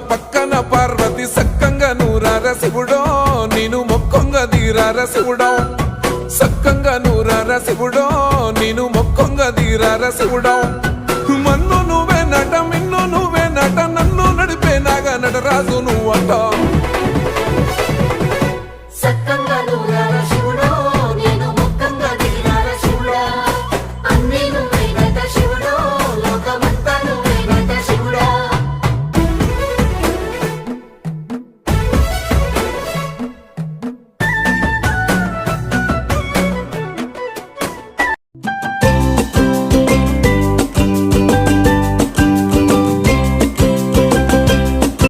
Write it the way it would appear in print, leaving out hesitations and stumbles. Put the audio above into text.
పక్కన పార్వతి సక్కంగా నూరార శివుడో నేను మొక్కంగా దీరార శివుడో సక్కంగా నూరార శివుడో నేను మొక్కంగా దీరార శివుడో మన్ను నువ్వే నట మిన్ను నువ్వే నట నన్ను నడిపే నాగా నటరాజు నువ్వంట